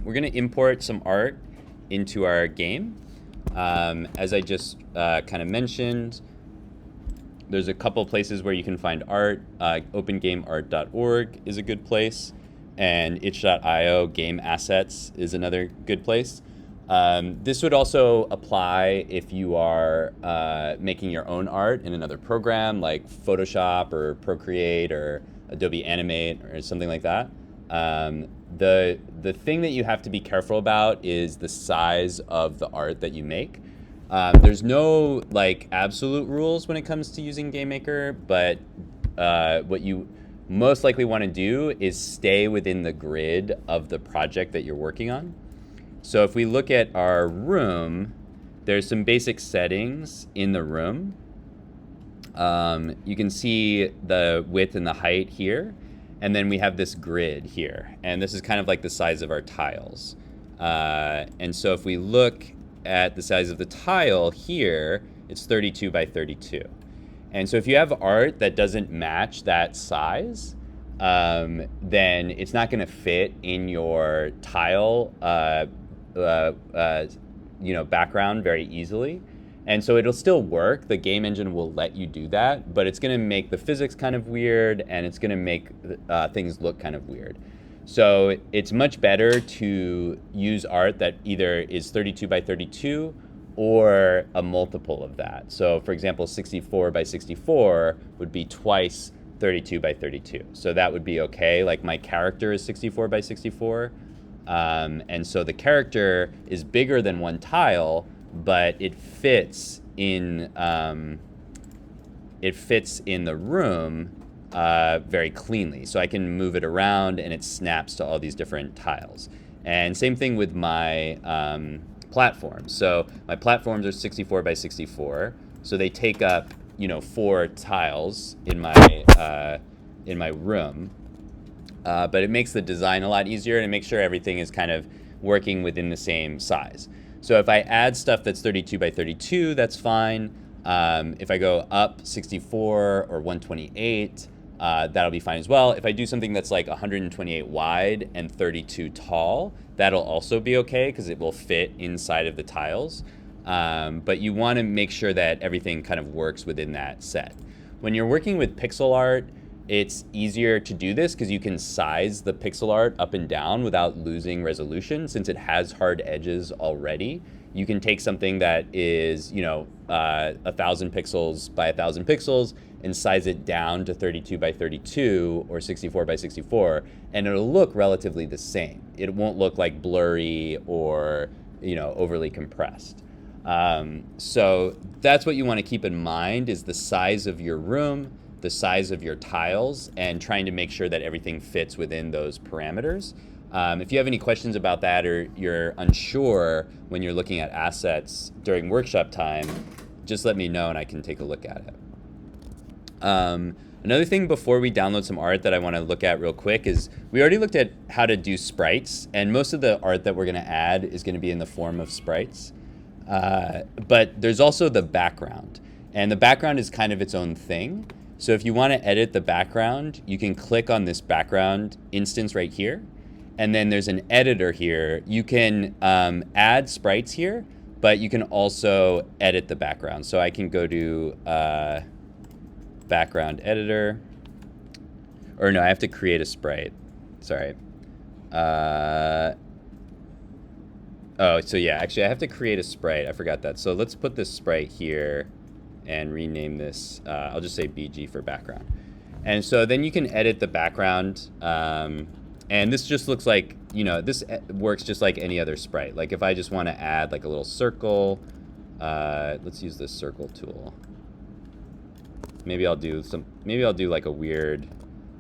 We're going to import some art into our game. As I just kind of mentioned, there's a couple places where you can find art. OpenGameArt.org is a good place, and itch.io game assets is another good place. This would also apply if you are making your own art in another program like Photoshop or Procreate or Adobe Animate or something like that. The thing that you have to be careful about is the size of the art that you make. There's no like absolute rules when it comes to using GameMaker, but what you most likely want to do is stay within the grid of the project that you're working on. So if we look at our room, there's some basic settings in the room. You can see the width and the height here. And then we have this grid here. And this is kind of like the size of our tiles. And so if we look at the size of the tile here, it's 32 by 32. And so if you have art that doesn't match that size, then it's not going to fit in your tile background very easily. And so it'll still work. The game engine will let you do that, but it's going to make the physics kind of weird, and it's going to make things look kind of weird. So it's much better to use art that either is 32 by 32 or a multiple of that. So for example, 64 by 64 would be twice 32 by 32. So that would be okay. Like my character is 64 by 64. And so the character is bigger than one tile, but it fits in the room very cleanly. So I can move it around and it snaps to all these different tiles. And same thing with my platforms. So my platforms are 64 by 64. So they take up 4 tiles in my room. But it makes the design a lot easier, and it makes sure everything is kind of working within the same size. So if I add stuff that's 32 by 32, that's fine. If I go up 64 or 128, that'll be fine as well. If I do something that's like 128 wide and 32 tall, that'll also be okay because it will fit inside of the tiles. But you want to make sure that everything kind of works within that set. When you're working with pixel art, it's easier to do this because you can size the pixel art up and down without losing resolution. Since it has hard edges already, you can take something that is 1,000 pixels by 1,000 pixels and size it down to 32 by 32 or 64 by 64, and it'll look relatively the same. It won't look like blurry or overly compressed. So that's what you want to keep in mind, is the size of your room, the size of your tiles, and trying to make sure that everything fits within those parameters. If you have any questions about that, or you're unsure when you're looking at assets during workshop time, just let me know and I can take a look at it. Another thing before we download some art that I want to look at real quick is we already looked at how to do sprites, and most of the art that we're going to add is going to be in the form of sprites. But there's also the background, and the background is kind of its own thing. So if you want to edit the background, you can click on this background instance right here. And then there's an editor here. You can add sprites here, but you can also edit the background. So I can go to background editor. Or no, I have to create a sprite. Sorry. Oh, so yeah, actually I have to create a sprite. I forgot that. So let's put this sprite here and rename this, I'll just say BG for background. And so then you can edit the background, and this just looks like, this works just like any other sprite. Like if I just want to add like a little circle, let's use this circle tool. Maybe I'll do like a weird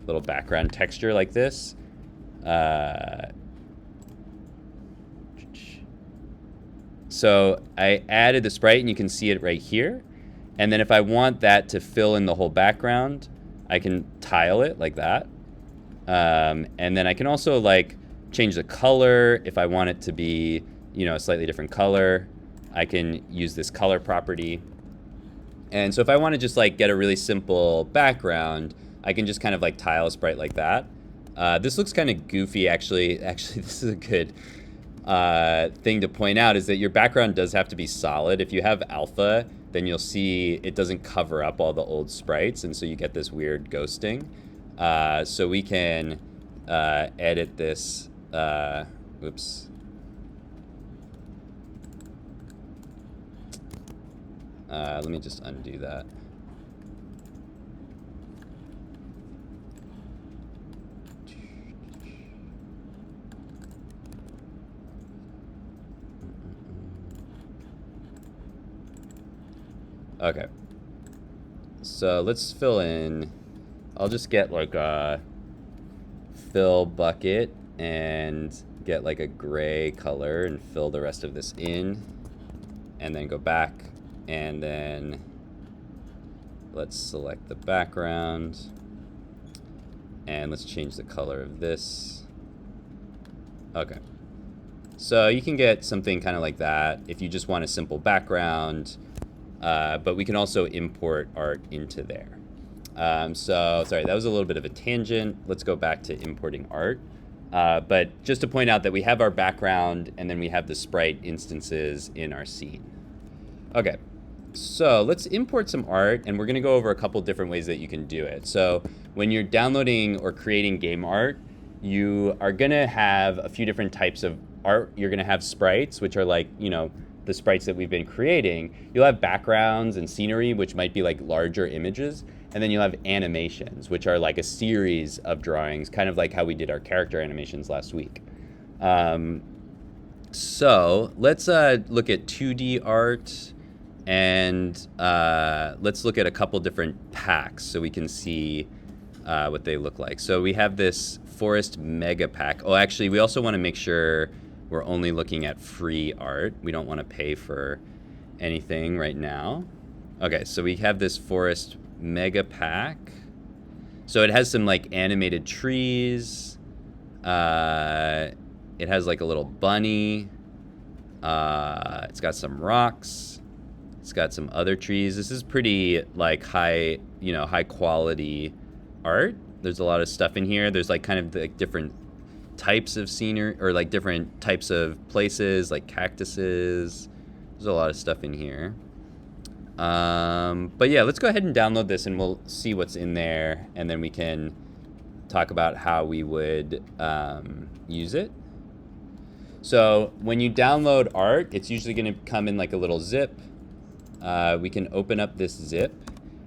little background texture like this. So I added the sprite, and you can see it right here. And then if I want that to fill in the whole background, I can tile it like that. And then I can also like change the color. If I want it to be, a slightly different color, I can use this color property. And so if I want to just like get a really simple background, I can just kind of like tile a sprite like that. This looks kind of goofy, actually. Actually, this is a good thing to point out, is that your background does have to be solid. If you have alpha, then you'll see it doesn't cover up all the old sprites, and so you get this weird ghosting. So we can edit this. Oops. Let me just undo that. Okay. So let's fill in. I'll just get like a fill bucket and get like a gray color and fill the rest of this in, and then go back, and then let's select the background, and let's change the color of this. Okay. So you can get something kind of like that if you just want a simple background, but we can also import art into there. So, sorry, that was a little bit of a tangent. Let's go back to importing art. But just to point out that we have our background, and then we have the sprite instances in our scene. Okay, so let's import some art, and we're going to go over a couple different ways that you can do it. So when you're downloading or creating game art, you are going to have a few different types of art. You're going to have sprites, which are like, you know, the sprites that we've been creating. You'll have backgrounds and scenery, which might be like larger images. And then you'll have animations, which are like a series of drawings, kind of like how we did our character animations last week. So let's look at 2D art, and let's look at a couple different packs so we can see what they look like. So we have this forest mega pack. Oh, actually, we also want to make sure we're only looking at free art. We don't want to pay for anything right now. Okay, so we have this forest mega pack. So it has some like animated trees. It has like a little bunny. It's got some rocks. It's got some other trees. This is pretty like high quality art. There's a lot of stuff in here. There's like kind of like different types of scenery, or like different types of places, like cactuses. There's a lot of stuff in here. But yeah, let's go ahead and download this, and we'll see what's in there, and then we can talk about how we would use it. So when you download art, it's usually going to come in like a little zip. We can open up this zip,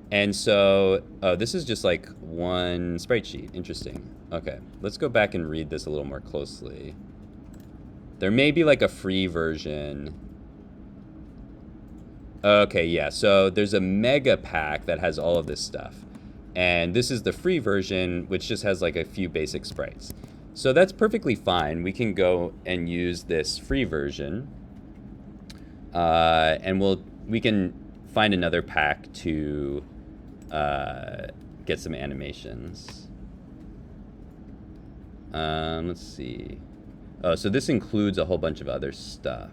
and so this is just like one sprite sheet. Interesting. Okay, let's go back and read this a little more closely. There may be like a free version. Okay, yeah, so there's a mega pack that has all of this stuff. And this is the free version, which just has like a few basic sprites. So that's perfectly fine. We can go and use this free version. And we can find another pack to get some animations. Let's see. Oh, so this includes a whole bunch of other stuff.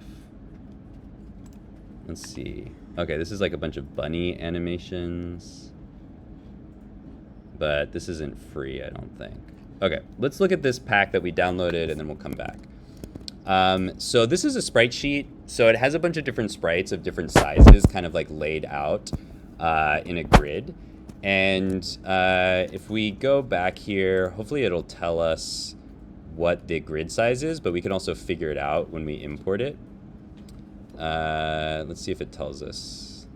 Let's see. Okay, this is like a bunch of bunny animations. But this isn't free, I don't think. Okay, let's look at this pack that we downloaded, and then we'll come back. So this is a sprite sheet. So it has a bunch of different sprites of different sizes kind of like laid out in a grid. And if we go back here, hopefully it'll tell us what the grid size is, but we can also figure it out when we import it. Let's see if it tells us.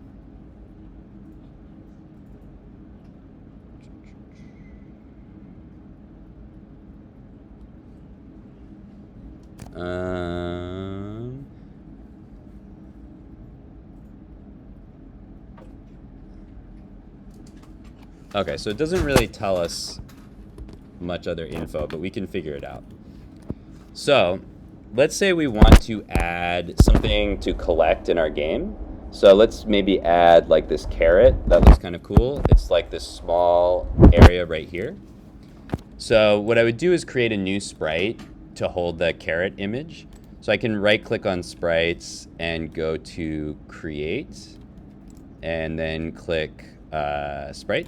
Okay, so it doesn't really tell us much other info, but we can figure it out. So let's say we want to add something to collect in our game. So let's maybe add like this carrot. That looks kind of cool. It's like this small area right here. So what I would do is create a new sprite to hold the carrot image. So I can right click on sprites and go to create, and then click sprite.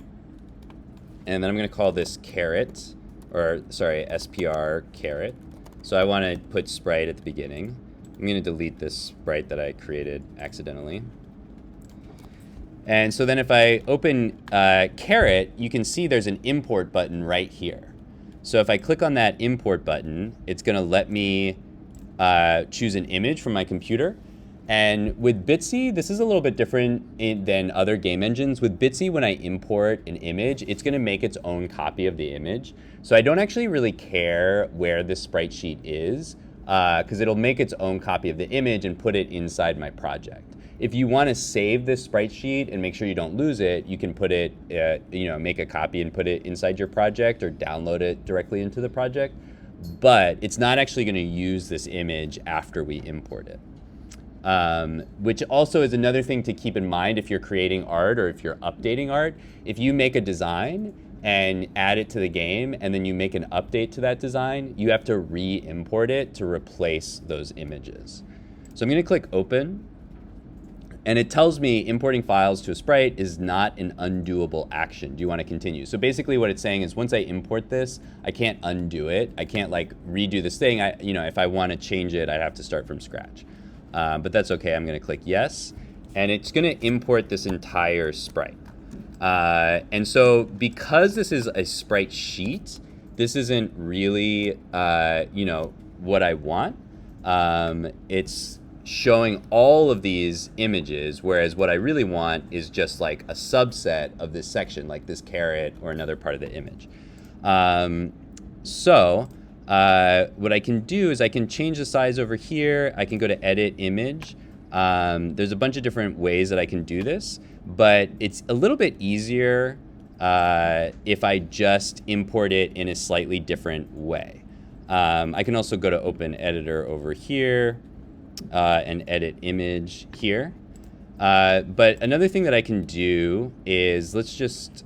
And then I'm going to call this carrot, or sorry, SPR caret. So I want to put sprite at the beginning. I'm going to delete this sprite that I created accidentally. And so then if I open caret, you can see there's an import button right here. So if I click on that import button, it's going to let me choose an image from my computer. And with Bitsy, this is a little bit different than other game engines. With Bitsy, when I import an image, it's going to make its own copy of the image. So I don't actually really care where this sprite sheet is, because it'll make its own copy of the image and put it inside my project. If you want to save this sprite sheet and make sure you don't lose it, you can put it, make a copy and put it inside your project or download it directly into the project. But it's not actually going to use this image after we import it. Which also is another thing to keep in mind if you're creating art or if you're updating art. If you make a design and add it to the game and then you make an update to that design, you have to re-import it to replace those images. So I'm going to click open. And it tells me importing files to a sprite is not an undoable action. Do you want to continue? So basically what it's saying is once I import this, I can't undo it. I can't like redo this thing. If I want to change it, I'd have to start from scratch. But that's okay. I'm going to click yes. And it's going to import this entire sprite. And so because this is a sprite sheet, this isn't really, what I want. It's showing all of these images, whereas what I really want is just like a subset of this section, like this caret or another part of the image. What I can do is I can change the size over here. I can go to edit image. There's a bunch of different ways that I can do this, but it's a little bit easier if I just import it in a slightly different way. I can also go to open editor over here. And edit image here. But another thing that I can do is let's just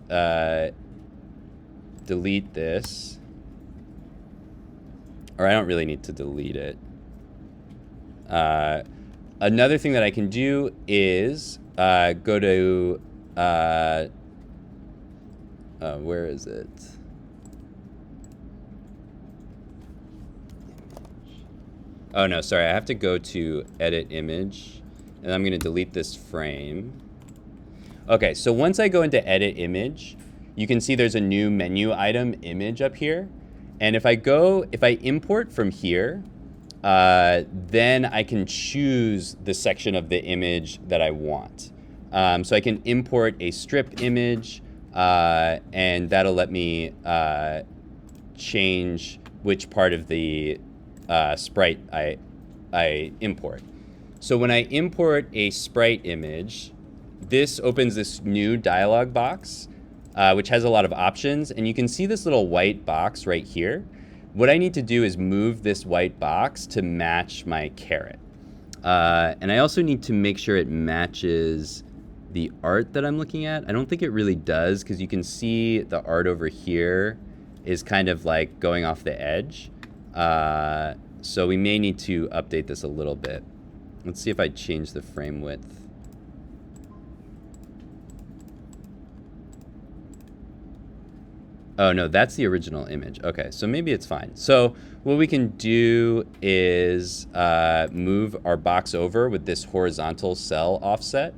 delete this. Or I don't really need to delete it. Another thing that I can do is go to, where is it? Oh no, sorry, I have to go to edit image and I'm gonna delete this frame. Okay, so once I go into edit image, you can see there's a new menu item image up here. And if I import from here, then I can choose the section of the image that I want. So I can import a stripped image and that'll let me change which part of the sprite I import. So when I import a sprite image, this opens this new dialog box, which has a lot of options. And you can see this little white box right here. What I need to do is move this white box to match my caret. And I also need to make sure it matches the art that I'm looking at. I don't think it really does, because you can see the art over here is kind of like going off the edge. So we may need to update this a little bit. Let's see if I change the frame width. Oh no, that's the original image. Okay, so maybe it's fine. So what we can do is move our box over with this horizontal cell offset.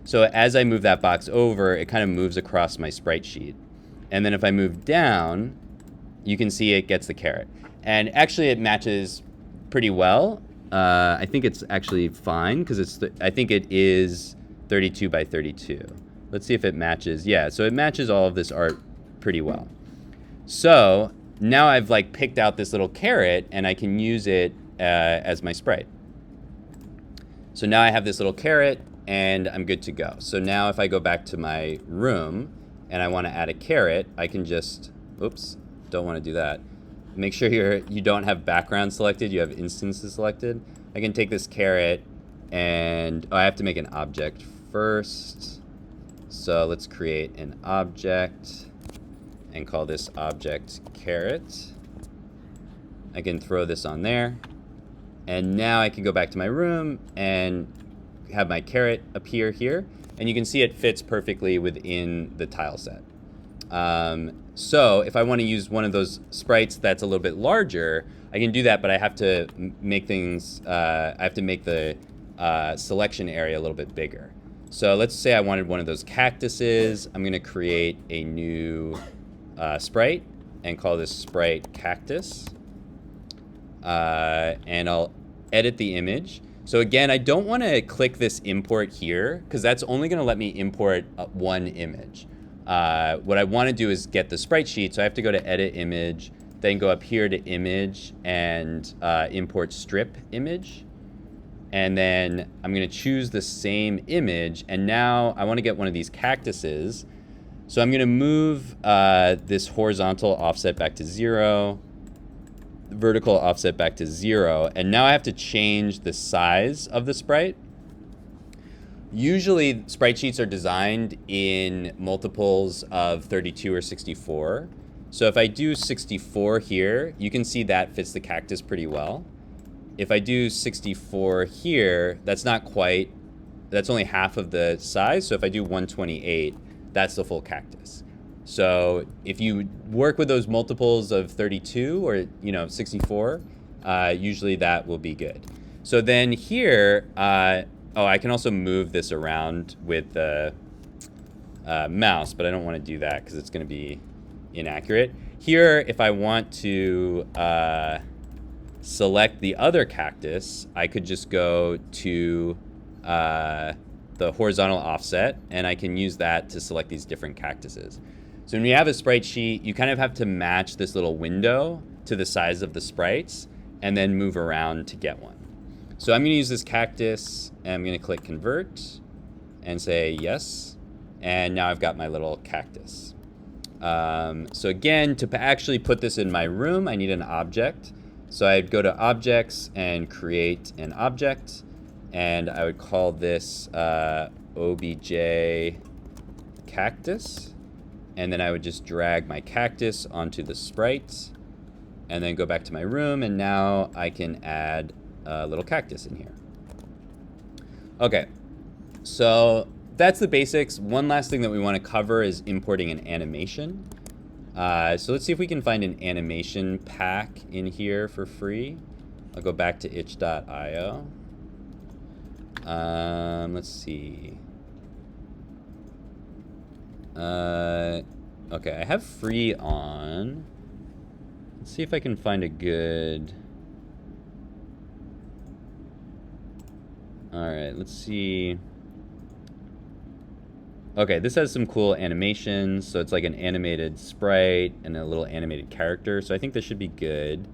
So as I move that box over, it kind of moves across my sprite sheet. And then if I move down, you can see it gets the caret. And actually it matches pretty well. I think it's actually fine because I think it is 32 by 32. Let's see if it matches. Yeah, so it matches all of this art pretty well. So now I've like picked out this little caret and I can use it as my sprite. So now I have this little caret and I'm good to go. So now if I go back to my room and I want to add a caret, I can just, oops, don't want to do that. Make sure you don't have background selected, you have instances selected. I can take this caret and, I have to make an object first. So let's create an object and call this object caret. I can throw this on there. And now I can go back to my room and have my caret appear here. And you can see it fits perfectly within the tile set. So if I want to use one of those sprites that's a little bit larger, I can do that, but I have to make things, I have to make the selection area a little bit bigger. So let's say I wanted one of those cactuses. I'm going to create a new sprite and call this sprite cactus. And I'll edit the image. So again, I don't want to click this import here because that's only going to let me import one image. What I want to do is get the sprite sheet. So I have to go to edit image, then go up here to image and import strip image. And then I'm going to choose the same image. And now I want to get one of these cactuses. So I'm going to move this horizontal offset back to 0. Vertical offset back to 0, and now I have to change the size of the sprite. Usually sprite sheets are designed in multiples of 32 or 64. So if I do 64 here, you can see that fits the cactus pretty well. If I do 64 here, that's not quite, that's only half of the size. So if I do 128, that's the full cactus. So if you work with those multiples of 32 or 64, usually that will be good. So then here, I can also move this around with the mouse, but I don't want to do that because it's going to be inaccurate. Here, if I want to select the other cactus, I could just go to the horizontal offset, and I can use that to select these different cactuses. So when you have a sprite sheet, you kind of have to match this little window to the size of the sprites and then move around to get one. So I'm going to use this cactus, and I'm going to click convert and say yes. And now I've got my little cactus. So again, to actually put this in my room, I need an object. So I'd go to objects and create an object. And I would call this obj cactus. And then I would just drag my cactus onto the sprite and then go back to my room. And now I can add a little cactus in here. Okay, so that's the basics. One last thing that we want to cover is importing an animation. So let's see if we can find an animation pack in here for free. I'll go back to itch.io. Let's see. Okay, I have free on. Let's see if I can find a good. All right, let's see. Okay, this has some cool animations. So it's like an animated sprite and a little animated character. So I think this should be good.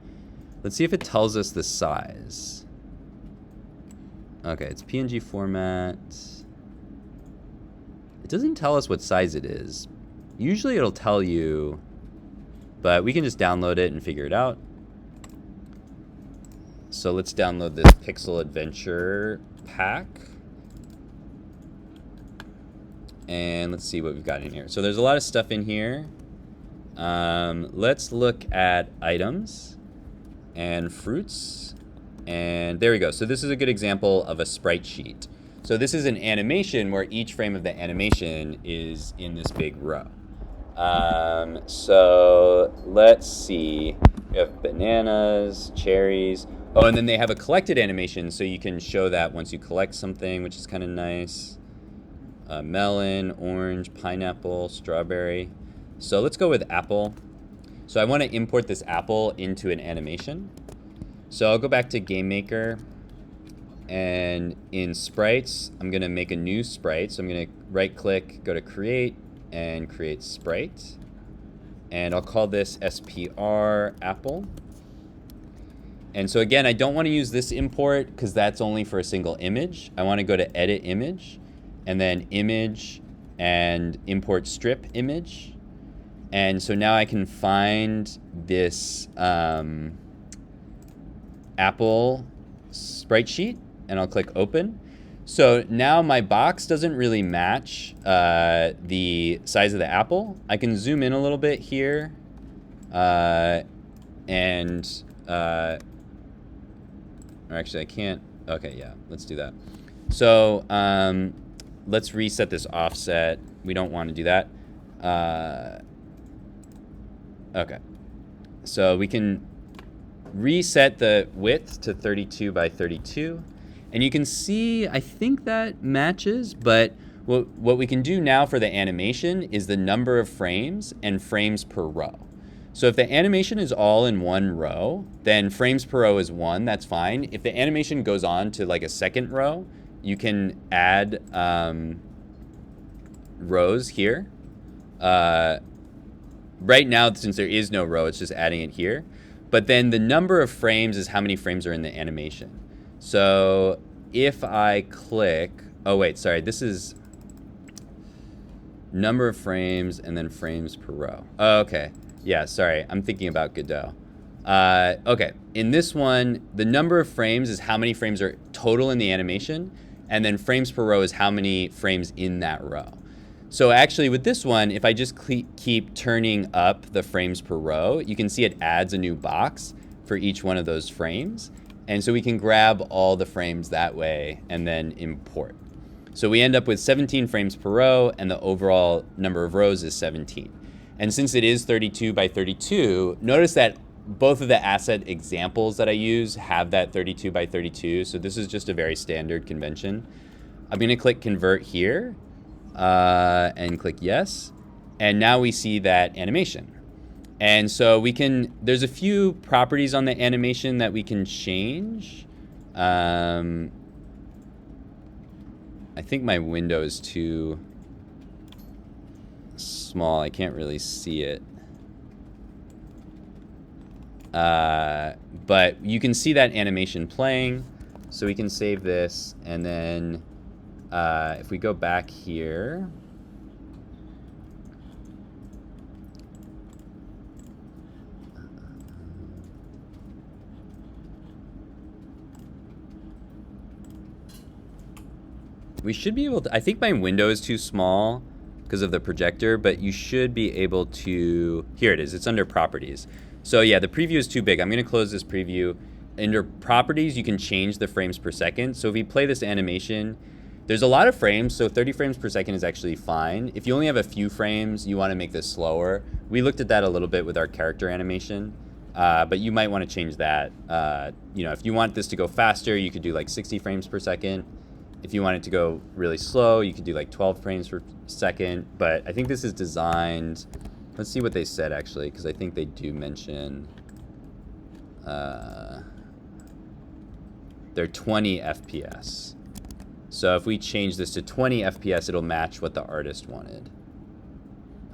Let's see if it tells us the size. Okay, it's PNG format. It doesn't tell us what size it is. Usually it'll tell you, but we can just download it and figure it out. So let's download this Pixel Adventure pack. And let's see what we've got in here. So there's a lot of stuff in here. Let's look at items and fruits. And there we go. So this is a good example of a sprite sheet. So this is an animation where each frame of the animation is in this big row. So let's see. We have bananas, cherries. Oh, and then they have a collected animation, so you can show that once you collect something, which is kind of nice. Melon, orange, pineapple, strawberry. So let's go with apple. So I want to import this apple into an animation. So I'll go back to GameMaker. And in sprites, I'm going to make a new sprite. So I'm going to right click, go to create, and create sprite. And I'll call this SPR apple. And so again, I don't want to use this import because that's only for a single image. I want to go to edit image and then image and import strip image. And so now I can find this apple sprite sheet and I'll click open. So now my box doesn't really match the size of the apple. I can zoom in a little bit here or actually I can't. Okay, yeah, let's do that. So let's reset this offset. We don't want to do that. Okay. So we can reset the width to 32 by 32. And you can see, I think that matches, but what we can do now for the animation is the number of frames and frames per row. So if the animation is all in one row, then frames per row is 1, that's fine. If the animation goes on to like a second row, you can add rows here. Right now, since there is no row, it's just adding it here. But then the number of frames is how many frames are in the animation. So if I click, oh wait, sorry, this is number of frames and then frames per row. Oh, okay. Yeah, sorry, I'm thinking about Godot. Okay, in this one, the number of frames is how many frames are total in the animation, and then frames per row is how many frames in that row. So actually with this one, if I just keep turning up the frames per row, you can see it adds a new box for each one of those frames. And so we can grab all the frames that way and then import. So we end up with 17 frames per row, and the overall number of rows is 17. And since it is 32 by 32, notice that both of the asset examples that I use have that 32 by 32. So this is just a very standard convention. I'm going to click convert here and click yes. And now we see that animation. And so we can, there's a few properties on the animation that we can change. I think my window is too small. I can't really see it. But you can see that animation playing. So we can save this. And then if we go back here, we should be able to, I think my window is too small because of the projector, but you should be able to, here it is, it's under properties. So yeah, the preview is too big. I'm gonna close this preview. Under properties, you can change the frames per second. So if we play this animation, there's a lot of frames, so 30 frames per second is actually fine. If you only have a few frames, you wanna make this slower. We looked at that a little bit with our character animation, but you might wanna change that. You know, if you want this to go faster, you could do like 60 frames per second. If you want it to go really slow, you could do like 12 frames per second. But I think this is designed, let's see what they said actually, because I think they do mention they're 20 FPS. So if we change this to 20 FPS, it'll match what the artist wanted.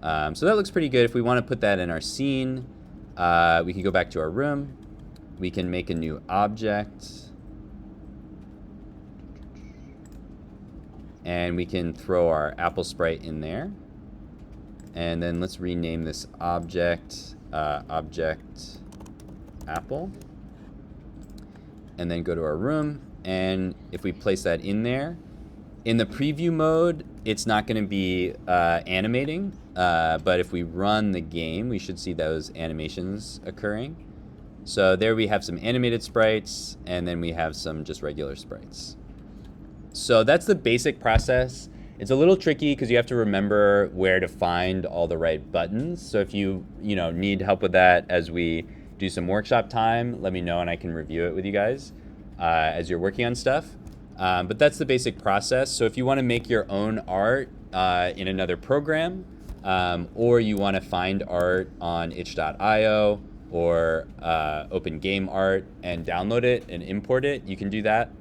So that looks pretty good. If we want to put that in our scene, we can go back to our room. We can make a new object. And we can throw our apple sprite in there. And then let's rename this object, object apple. And then go to our room. And if we place that in there, in the preview mode, it's not going to be animating. But if we run the game, we should see those animations occurring. So there we have some animated sprites, and then we have some just regular sprites. So that's the basic process. It's a little tricky because you have to remember where to find all the right buttons. So if you need help with that as we do some workshop time, let me know and I can review it with you guys as you're working on stuff. But that's the basic process. So if you want to make your own art in another program, or you want to find art on itch.io or Open Game Art and download it and import it, you can do that.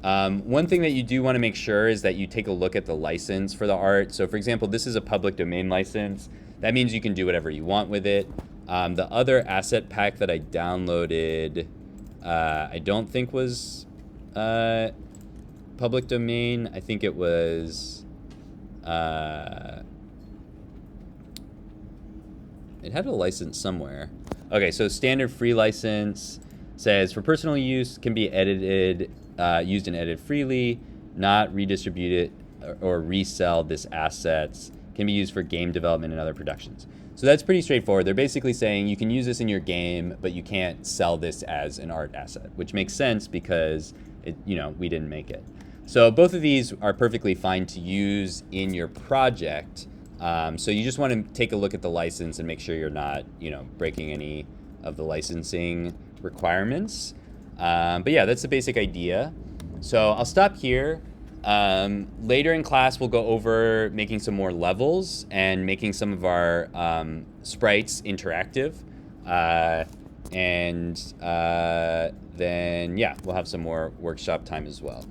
One thing that you do want to make sure is that you take a look at the license for the art. So for example, this is a public domain license. That means you can do whatever you want with it. The other asset pack that I downloaded, I don't think was public domain. I think it was, it had a license somewhere. Okay, so standard free license says for personal use can be edited, used and edited freely, not redistributed or resell this assets, can be used for game development and other productions. So that's pretty straightforward. They're basically saying you can use this in your game, but you can't sell this as an art asset, which makes sense because we didn't make it. So both of these are perfectly fine to use in your project So you just want to take a look at the license and make sure you're not, breaking any of the licensing requirements. But yeah, that's the basic idea. So I'll stop here. Later in class, we'll go over making some more levels and making some of our sprites interactive. Then, yeah, we'll have some more workshop time as well.